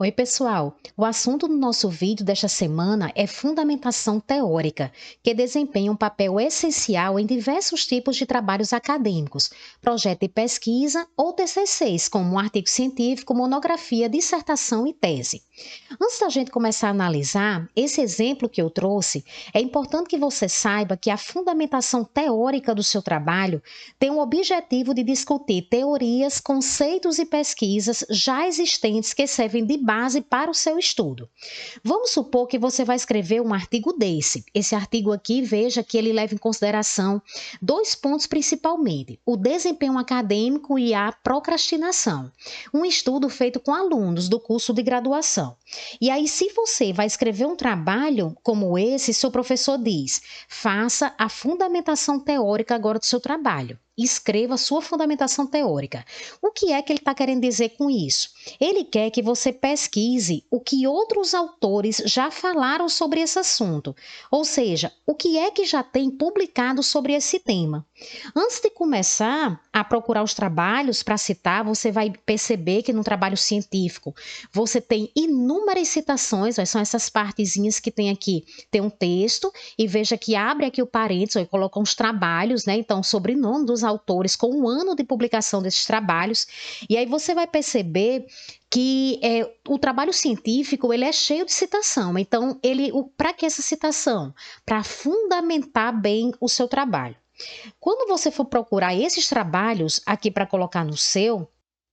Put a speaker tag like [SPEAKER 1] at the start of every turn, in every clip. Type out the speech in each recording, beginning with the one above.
[SPEAKER 1] Oi, pessoal! O assunto do nosso vídeo desta semana é fundamentação teórica, que desempenha um papel essencial em diversos tipos de trabalhos acadêmicos, projeto de pesquisa ou TCCs, como um artigo científico, monografia, dissertação e tese. Antes da gente começar a analisar esse exemplo que eu trouxe, é importante que você saiba que a fundamentação teórica do seu trabalho tem o objetivo de discutir teorias, conceitos e pesquisas já existentes que servem de base para o seu estudo. Vamos supor que você vai escrever um artigo desse. Esse artigo aqui, veja que ele leva em consideração dois pontos principalmente: o desempenho acadêmico e a procrastinação. Um estudo feito com alunos do curso de graduação. E aí, se você vai escrever um trabalho como esse, seu professor diz: faça a fundamentação teórica agora do seu trabalho. Escreva a sua fundamentação teórica. O que é que ele está querendo dizer com isso? Ele quer que você pesquise o que outros autores já falaram sobre esse assunto, ou seja, o que é que já tem publicado sobre esse tema. Antes de começar a procurar os trabalhos para citar, você vai perceber que no trabalho científico você tem inúmeras citações, são essas partezinhas que tem aqui, tem um texto, e veja que abre aqui o parênteses e coloca os trabalhos, né? Então, sobrenome dos autores com o ano de publicação desses trabalhos, e aí você vai perceber que o trabalho científico ele é cheio de citação. Então, para que essa citação? Para fundamentar bem o seu trabalho. Quando você for procurar esses trabalhos aqui para colocar no seu,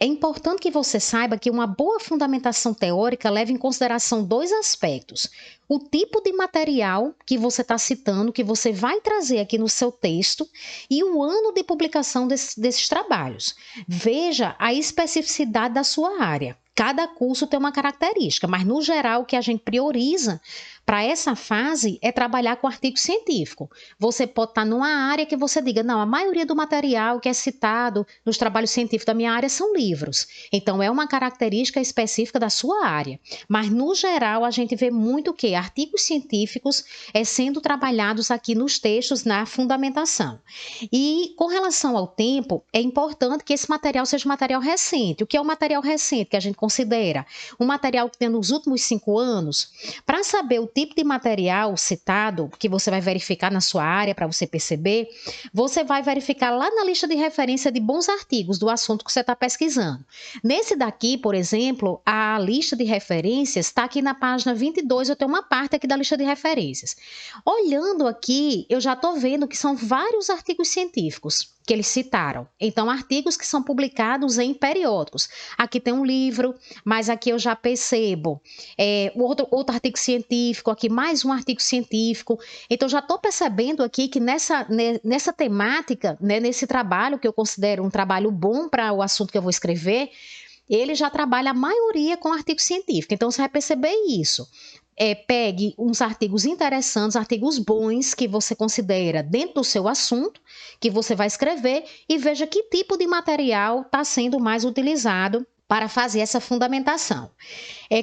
[SPEAKER 1] é importante que você saiba que uma boa fundamentação teórica leva em consideração dois aspectos: o tipo de material que você está citando, que você vai trazer aqui no seu texto, e o ano de publicação desses trabalhos. Veja a especificidade da sua área. Cada curso tem uma característica, mas no geral o que a gente prioriza para essa fase é trabalhar com artigo científico. Você pode estar numa área que você diga: não, a maioria do material que é citado nos trabalhos científicos da minha área são livros. Então é uma característica específica da sua área. Mas no geral a gente vê muito que artigos científicos sendo trabalhados aqui nos textos na fundamentação. E com relação ao tempo, é importante que esse material seja um material recente. O que é um material recente que a gente considera? Um material que tem nos últimos 5 anos. Para saber o tipo de material citado, que você vai verificar na sua área para você perceber, você vai verificar lá na lista de referência de bons artigos do assunto que você está pesquisando. Nesse daqui, por exemplo, a lista de referências está aqui na página 22, eu tenho uma parte aqui da lista de referências. Olhando aqui, eu já estou vendo que são vários artigos científicos que eles citaram. Então, artigos que são publicados em periódicos. Aqui tem um livro, mas aqui eu já percebo outro artigo científico, aqui mais um artigo científico. Então, já estou percebendo aqui que nessa temática, né, nesse trabalho, que eu considero um trabalho bom para o assunto que eu vou escrever, ele já trabalha a maioria com artigo científico. Então, você vai perceber isso. Pegue uns artigos interessantes, artigos bons que você considera dentro do seu assunto, que você vai escrever, e veja que tipo de material está sendo mais utilizado para fazer essa fundamentação.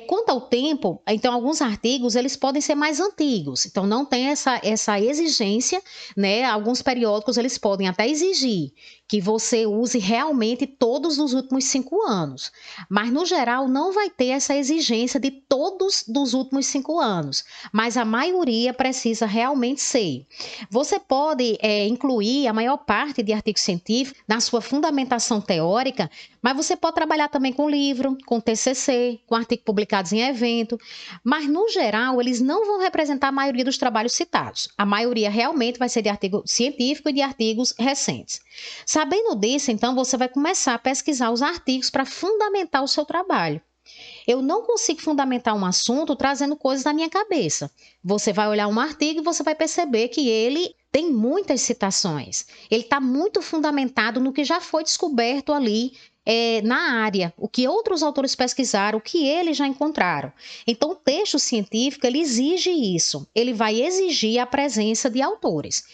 [SPEAKER 1] Quanto ao tempo, então alguns artigos eles podem ser mais antigos, então não tem essa exigência, né? Alguns periódicos eles podem até exigir que você use realmente todos os últimos 5 anos, mas no geral não vai ter essa exigência de todos dos últimos 5 anos, mas a maioria precisa realmente ser. Você pode incluir a maior parte de artigos científicos na sua fundamentação teórica, mas você pode trabalhar também com livro, com TCC, com artigos publicados em evento, mas no geral eles não vão representar a maioria dos trabalhos citados. A maioria realmente vai ser de artigo científico e de artigos recentes. Sabendo disso, então, você vai começar a pesquisar os artigos para fundamentar o seu trabalho. Eu não consigo fundamentar um assunto trazendo coisas da minha cabeça. Você vai olhar um artigo e você vai perceber que ele tem muitas citações. Ele está muito fundamentado no que já foi descoberto ali na área, o que outros autores pesquisaram, o que eles já encontraram. Então, o texto científico, ele exige isso. Ele vai exigir a presença de autores.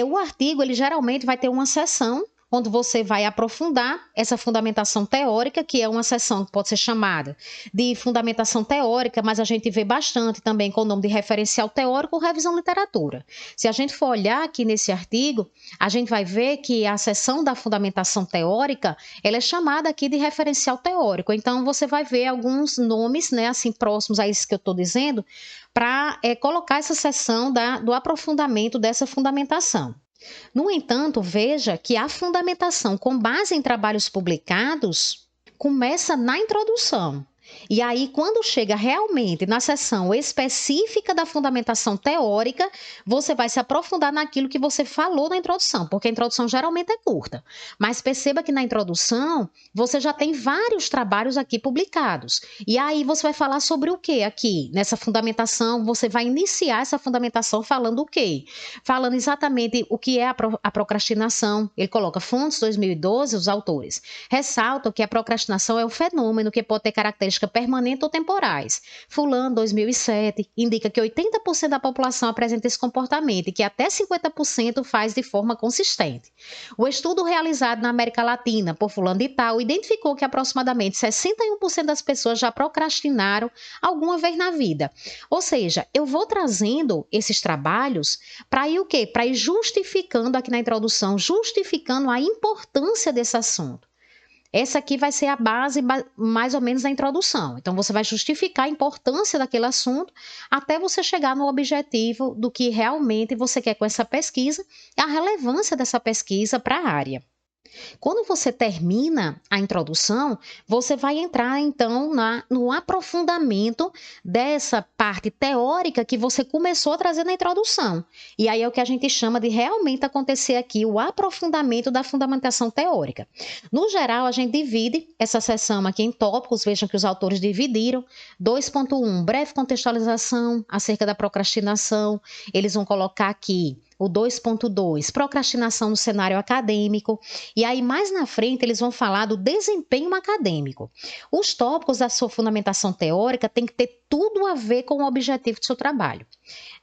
[SPEAKER 1] O artigo, ele geralmente vai ter uma seção onde você vai aprofundar essa fundamentação teórica, que é uma seção que pode ser chamada de fundamentação teórica, mas a gente vê bastante também com o nome de referencial teórico ou revisão literatura. Se a gente for olhar aqui nesse artigo, a gente vai ver que a seção da fundamentação teórica, ela é chamada aqui de referencial teórico. Então, você vai ver alguns nomes, né, assim, próximos a isso que eu estou dizendo, para colocar essa seção do aprofundamento dessa fundamentação. No entanto, veja que a fundamentação com base em trabalhos publicados começa na introdução. E aí, quando chega realmente na seção específica da fundamentação teórica, você vai se aprofundar naquilo que você falou na introdução, porque a introdução geralmente é curta. Mas perceba que na introdução, você já tem vários trabalhos aqui publicados. E aí, você vai falar sobre o que aqui? Nessa fundamentação, você vai iniciar essa fundamentação falando o quê? Falando exatamente o que é a procrastinação. Ele coloca fontes 2012, os autores. Ressaltam que a procrastinação é um fenômeno que pode ter características permanente ou temporais. Fulano, 2007, indica que 80% da população apresenta esse comportamento e que até 50% faz de forma consistente. O estudo realizado na América Latina por fulano de tal identificou que aproximadamente 61% das pessoas já procrastinaram alguma vez na vida. Ou seja, eu vou trazendo esses trabalhos para ir o quê? Para ir justificando aqui na introdução, justificando a importância desse assunto. Essa aqui vai ser a base, mais ou menos, da introdução. Então, você vai justificar a importância daquele assunto até você chegar no objetivo do que realmente você quer com essa pesquisa e a relevância dessa pesquisa para a área. Quando você termina a introdução, você vai entrar então no aprofundamento dessa parte teórica que você começou a trazer na introdução. E aí é o que a gente chama de realmente acontecer aqui o aprofundamento da fundamentação teórica. No geral, a gente divide essa seção aqui em tópicos, vejam que os autores dividiram. 2.1, breve contextualização acerca da procrastinação. Eles vão colocar aqui o 2.2, procrastinação no cenário acadêmico. E aí, mais na frente, eles vão falar do desempenho acadêmico. Os tópicos da sua fundamentação teórica têm que ter tudo a ver com o objetivo do seu trabalho.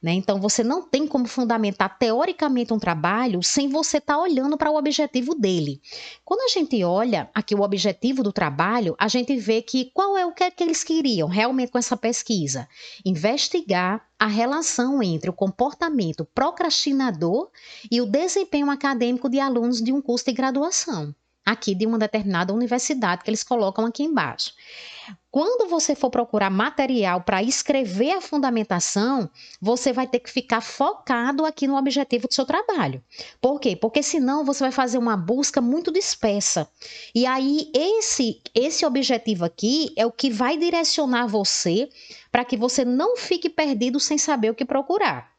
[SPEAKER 1] Né? Então, você não tem como fundamentar teoricamente um trabalho sem você estar olhando para o objetivo dele. Quando a gente olha aqui o objetivo do trabalho, a gente vê que qual é o que é que eles queriam realmente com essa pesquisa? Investigar a relação entre o comportamento procrastinador e o desempenho acadêmico de alunos de um curso de graduação, aqui de uma determinada universidade que eles colocam aqui embaixo. Quando você for procurar material para escrever a fundamentação, você vai ter que ficar focado aqui no objetivo do seu trabalho. Por quê? Porque senão você vai fazer uma busca muito dispersa. E aí esse objetivo aqui é o que vai direcionar você para que você não fique perdido sem saber o que procurar.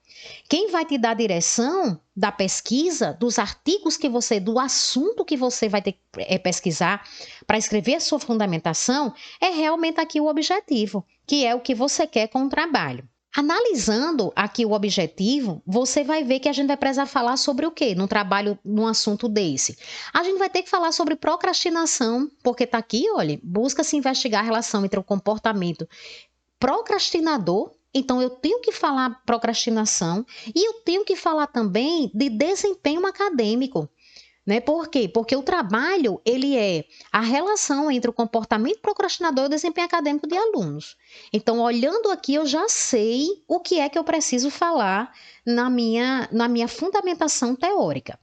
[SPEAKER 1] Quem vai te dar a direção da pesquisa, dos artigos do assunto que você vai ter que pesquisar para escrever a sua fundamentação, é realmente aqui o objetivo, que é o que você quer com o trabalho. Analisando aqui o objetivo, você vai ver que a gente vai precisar falar sobre o quê? Num trabalho, num assunto desse. A gente vai ter que falar sobre procrastinação, porque está aqui, olha, busca-se investigar a relação entre o comportamento procrastinador. Então, eu tenho que falar procrastinação e eu tenho que falar também de desempenho acadêmico. Né? Por quê? Porque o trabalho, ele é a relação entre o comportamento procrastinador e o desempenho acadêmico de alunos. Então, olhando aqui, eu já sei o que é que eu preciso falar na minha fundamentação teórica.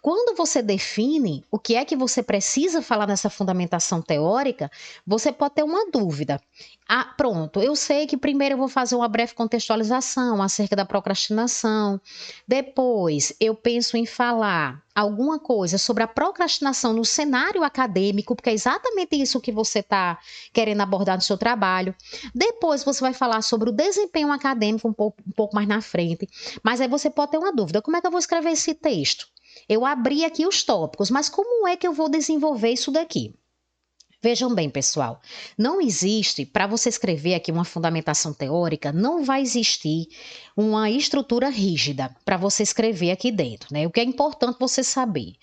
[SPEAKER 1] Quando você define o que é que você precisa falar nessa fundamentação teórica, você pode ter uma dúvida. Ah, pronto, eu sei que primeiro eu vou fazer uma breve contextualização acerca da procrastinação. Depois, eu penso em falar alguma coisa sobre a procrastinação no cenário acadêmico, porque é exatamente isso que você está querendo abordar no seu trabalho. Depois, você vai falar sobre o desempenho acadêmico um pouco mais na frente. Mas aí você pode ter uma dúvida, como é que eu vou escrever esse texto? Eu abri aqui os tópicos, mas como é que eu vou desenvolver isso daqui? Vejam bem, pessoal, não existe, para você escrever aqui uma fundamentação teórica, não vai existir uma estrutura rígida para você escrever aqui dentro, né? O que é importante você saber.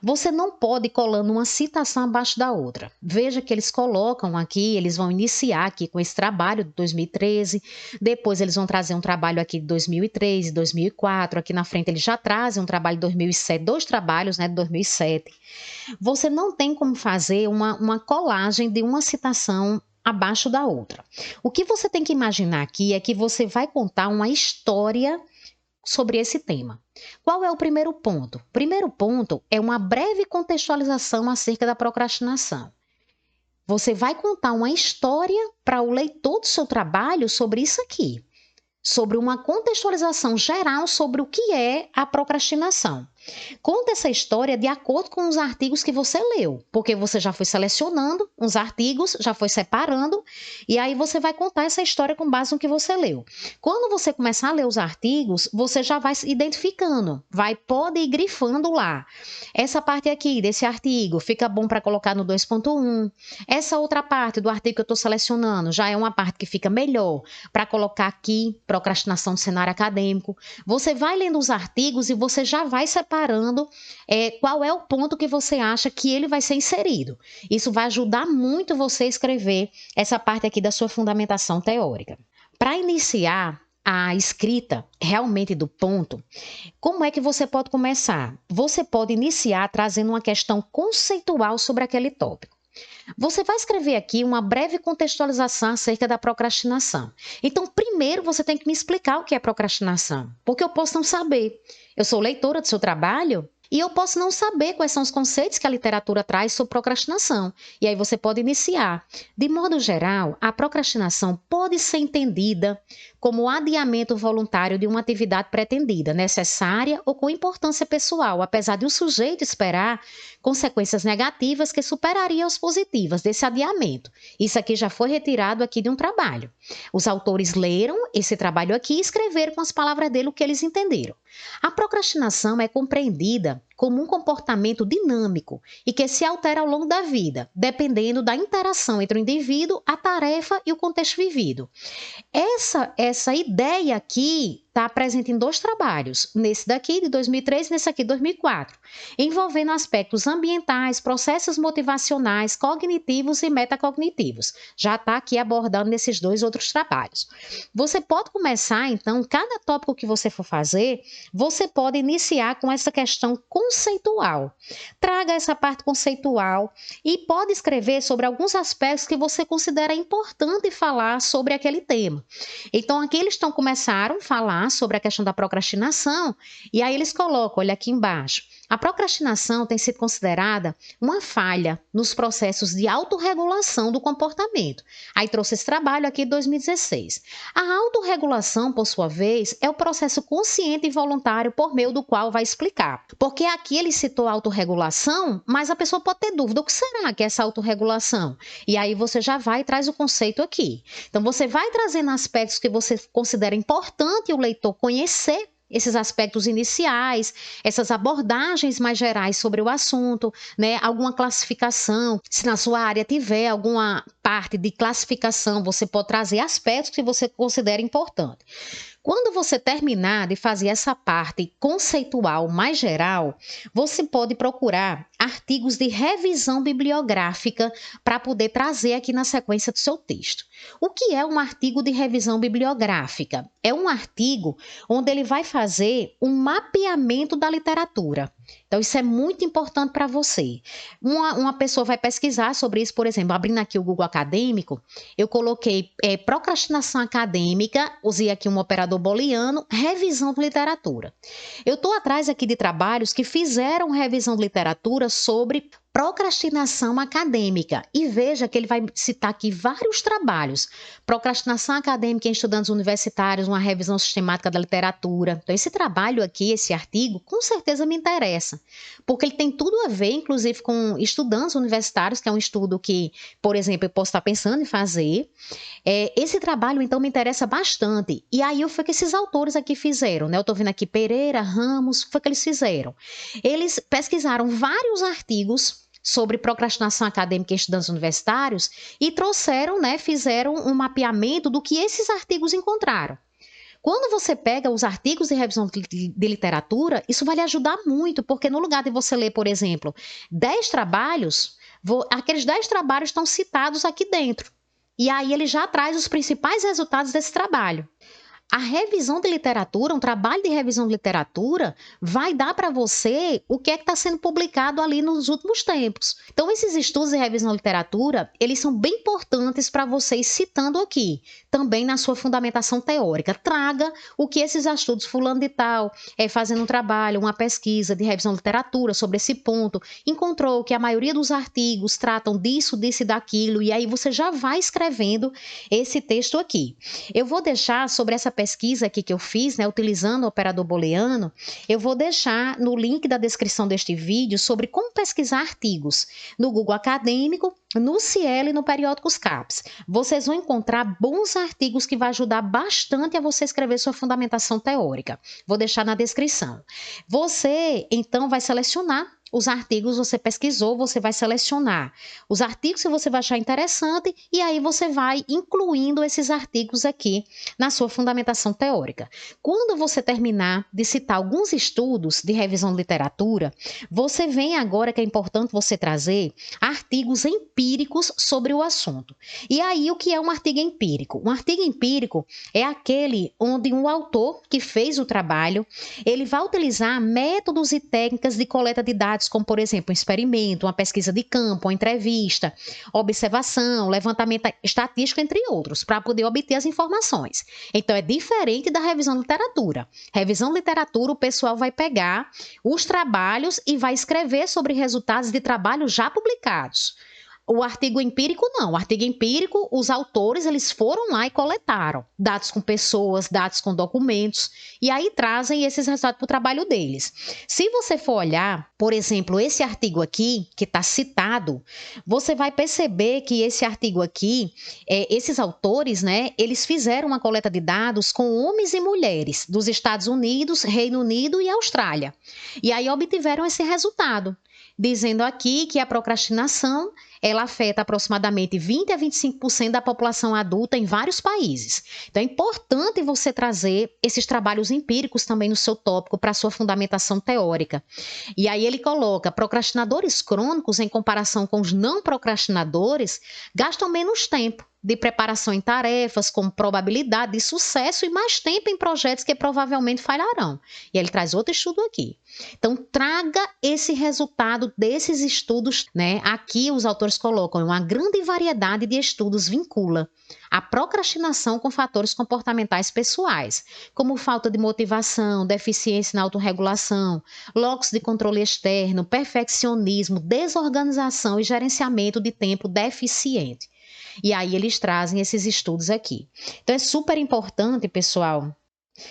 [SPEAKER 1] Você não pode ir colando uma citação abaixo da outra. Veja que eles colocam aqui, eles vão iniciar aqui com esse trabalho de 2013, depois eles vão trazer um trabalho aqui de 2003, 2004, aqui na frente eles já trazem um trabalho de 2007, dois trabalhos, né, de 2007. Você não tem como fazer uma colagem de uma citação abaixo da outra. O que você tem que imaginar aqui é que você vai contar uma história sobre esse tema. Qual é o primeiro ponto? O primeiro ponto é uma breve contextualização acerca da procrastinação. Você vai contar uma história para o leitor do seu trabalho sobre isso aqui, sobre uma contextualização geral sobre o que é a procrastinação. Conta essa história de acordo com os artigos que você leu, porque você já foi selecionando uns artigos, já foi separando, e aí você vai contar essa história com base no que você leu. Quando você começar a ler os artigos, você já vai se identificando, pode ir grifando lá. Essa parte aqui desse artigo fica bom para colocar no 2.1. Essa outra parte do artigo que eu estou selecionando já é uma parte que fica melhor para colocar aqui, procrastinação do cenário acadêmico. Você vai lendo os artigos e você já vai separando qual é o ponto que você acha que ele vai ser inserido. Isso vai ajudar muito você a escrever essa parte aqui da sua fundamentação teórica. Para iniciar a escrita realmente do ponto, como é que você pode começar? Você pode iniciar trazendo uma questão conceitual sobre aquele tópico. Você vai escrever aqui uma breve contextualização acerca da procrastinação. Então, primeiro você tem que me explicar o que é procrastinação, porque eu posso não saber. Eu sou leitora do seu trabalho e eu posso não saber quais são os conceitos que a literatura traz sobre procrastinação. E aí você pode iniciar. De modo geral, a procrastinação pode ser entendida como o adiamento voluntário de uma atividade pretendida, necessária ou com importância pessoal, apesar de o sujeito esperar consequências negativas que superariam as positivas desse adiamento. Isso aqui já foi retirado aqui de um trabalho. Os autores leram esse trabalho aqui e escreveram com as palavras dele o que eles entenderam. A procrastinação é compreendida como um comportamento dinâmico e que se altera ao longo da vida, dependendo da interação entre o indivíduo, a tarefa e o contexto vivido. Essa ideia aqui está presente em dois trabalhos, nesse daqui de 2003 e nesse aqui de 2004, envolvendo aspectos ambientais, processos motivacionais, cognitivos e metacognitivos. Já está aqui abordando nesses dois outros trabalhos. Você pode começar, então, cada tópico que você for fazer, você pode iniciar com essa questão conceitual. Traga essa parte conceitual e pode escrever sobre alguns aspectos que você considera importante falar sobre aquele tema. Então, aqui eles começaram a falar sobre a questão da procrastinação, e aí eles colocam, olha aqui embaixo, a procrastinação tem sido considerada uma falha nos processos de autorregulação do comportamento. Aí trouxe esse trabalho aqui de 2016. A autorregulação, por sua vez, é o processo consciente e voluntário por meio do qual vai explicar. Porque aqui ele citou a autorregulação, mas a pessoa pode ter dúvida, o que será que é essa autorregulação? E aí você já vai e traz o conceito aqui. Então você vai trazendo aspectos que você considera importante o leitor conhecer, esses aspectos iniciais, essas abordagens mais gerais sobre o assunto, né? Alguma classificação, se na sua área tiver alguma parte de classificação, você pode trazer aspectos que você considera importante. Quando você terminar de fazer essa parte conceitual mais geral, você pode procurar artigos de revisão bibliográfica para poder trazer aqui na sequência do seu texto. O que é um artigo de revisão bibliográfica? É um artigo onde ele vai fazer um mapeamento da literatura. Então, isso é muito importante para você. Uma pessoa vai pesquisar sobre isso, por exemplo, abrindo aqui o Google Acadêmico, eu coloquei procrastinação acadêmica, usei aqui um operador booleano, revisão de literatura. Eu estou atrás aqui de trabalhos que fizeram revisão de literatura sobre procrastinação acadêmica. E veja que ele vai citar aqui vários trabalhos. Procrastinação acadêmica em estudantes universitários, uma revisão sistemática da literatura. Então, esse trabalho aqui, esse artigo, com certeza me interessa. Porque ele tem tudo a ver, inclusive, com estudantes universitários, que é um estudo que, por exemplo, eu posso estar pensando em fazer. Esse trabalho, então, me interessa bastante. E aí, foi que esses autores aqui fizeram, né? Eu estou vendo aqui Pereira, Ramos, foi que eles fizeram. Eles pesquisaram vários artigos sobre procrastinação acadêmica em estudantes universitários e trouxeram, né, fizeram um mapeamento do que esses artigos encontraram. Quando você pega os artigos de revisão de literatura, isso vai lhe ajudar muito, porque no lugar de você ler, por exemplo, 10 trabalhos, aqueles 10 trabalhos estão citados aqui dentro. E aí ele já traz os principais resultados desse trabalho. A revisão de literatura, um trabalho de revisão de literatura, vai dar para você o que é que está sendo publicado ali nos últimos tempos. Então, esses estudos de revisão de literatura, eles são bem importantes para vocês citando aqui, também na sua fundamentação teórica. Traga o que esses estudos fulano de tal, fazendo um trabalho, uma pesquisa de revisão de literatura sobre esse ponto, encontrou que a maioria dos artigos tratam disso, disso e daquilo, e aí você já vai escrevendo esse texto aqui. Eu vou deixar sobre essa pesquisa aqui que eu fiz, né, utilizando o operador booleano, eu vou deixar no link da descrição deste vídeo sobre como pesquisar artigos no Google Acadêmico, no Cielo e no Periódicos CAPES. Vocês vão encontrar bons artigos que vai ajudar bastante a você escrever sua fundamentação teórica. Vou deixar na descrição. Você, então, vai selecionar os artigos, você pesquisou, você vai selecionar os artigos que você vai achar interessante e aí você vai incluindo esses artigos aqui na sua fundamentação teórica. Quando você terminar de citar alguns estudos de revisão de literatura, você vem agora, que é importante você trazer artigos empíricos sobre o assunto. E aí, o que é um artigo empírico? Um artigo empírico é aquele onde um autor que fez o trabalho, ele vai utilizar métodos e técnicas de coleta de dados, como, por exemplo, um experimento, uma pesquisa de campo, uma entrevista, observação, levantamento estatístico, entre outros, para poder obter as informações. Então, é diferente da revisão de literatura. Revisão de literatura, o pessoal vai pegar os trabalhos e vai escrever sobre resultados de trabalhos já publicados. O artigo empírico não. O artigo empírico, os autores, eles foram lá e coletaram dados com pessoas, dados com documentos, e aí trazem esses resultados para o trabalho deles. Se você for olhar, por exemplo, esse artigo aqui, que está citado, você vai perceber que esse artigo aqui, esses autores, né, eles fizeram uma coleta de dados com homens e mulheres dos Estados Unidos, Reino Unido e Austrália. E aí obtiveram esse resultado, dizendo aqui que a procrastinação ela afeta aproximadamente 20 a 25% da população adulta em vários países. Então, é importante você trazer esses trabalhos empíricos também no seu tópico para a sua fundamentação teórica. E aí ele coloca, procrastinadores crônicos, em comparação com os não procrastinadores, gastam menos tempo de preparação em tarefas, com probabilidade de sucesso e mais tempo em projetos que provavelmente falharão. E ele traz outro estudo aqui. Então, traga esse resultado desses estudos, né? Aqui os autores colocam uma grande variedade de estudos vincula a procrastinação com fatores comportamentais pessoais, como falta de motivação, deficiência na autorregulação, locus de controle externo, perfeccionismo, desorganização e gerenciamento de tempo deficiente. E aí eles trazem esses estudos aqui. Então é super importante, pessoal,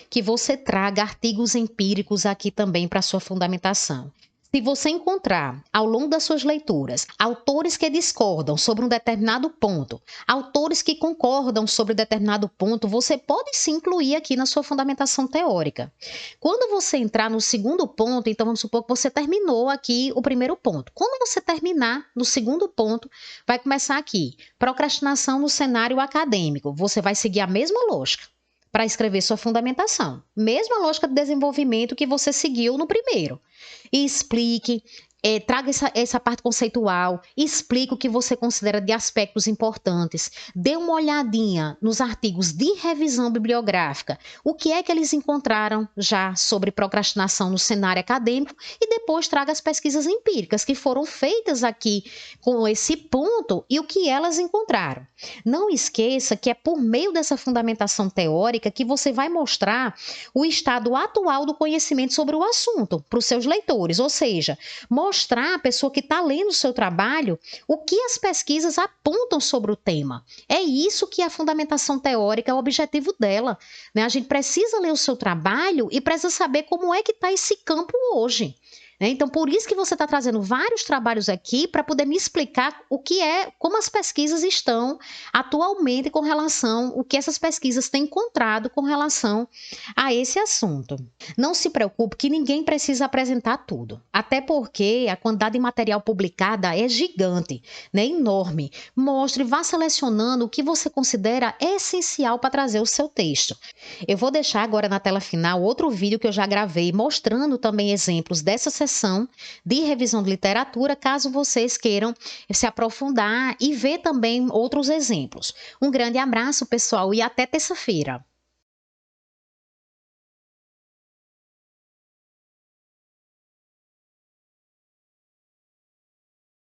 [SPEAKER 1] que você traga artigos empíricos aqui também para a sua fundamentação. Se você encontrar, ao longo das suas leituras, autores que discordam sobre um determinado ponto, autores que concordam sobre determinado ponto, você pode sim incluir aqui na sua fundamentação teórica. Quando você entrar no segundo ponto, então vamos supor que você terminou aqui o primeiro ponto. Quando você terminar no segundo ponto, vai começar aqui, procrastinação no cenário acadêmico. Você vai seguir a mesma lógica para escrever sua fundamentação. Mesma lógica de desenvolvimento que você seguiu no primeiro. E explique, traga essa parte conceitual, explique o que você considera de aspectos importantes, dê uma olhadinha nos artigos de revisão bibliográfica, o que é que eles encontraram já sobre procrastinação no cenário acadêmico e depois traga as pesquisas empíricas que foram feitas aqui com esse ponto e o que elas encontraram. Não esqueça que é por meio dessa fundamentação teórica que você vai mostrar o estado atual do conhecimento sobre o assunto para os seus leitores, ou seja, mostrar à pessoa que está lendo o seu trabalho o que as pesquisas apontam sobre o tema. É isso que é a fundamentação teórica, é o objetivo dela, né? A gente precisa ler o seu trabalho e precisa saber como é que está esse campo hoje. né. Então por isso que você está trazendo vários trabalhos aqui para poder me explicar o que é como as pesquisas estão atualmente com relação o que essas pesquisas têm encontrado com relação a esse assunto. Não se preocupe que ninguém precisa apresentar tudo, até porque a quantidade de material publicada é gigante, né, enorme. Mostre, vá selecionando o que você considera essencial para trazer o seu texto. Eu vou deixar agora na tela final outro vídeo que eu já gravei mostrando também exemplos dessa sessão de revisão de literatura, caso vocês queiram se aprofundar e ver também outros exemplos. Um grande abraço, pessoal, e até terça-feira.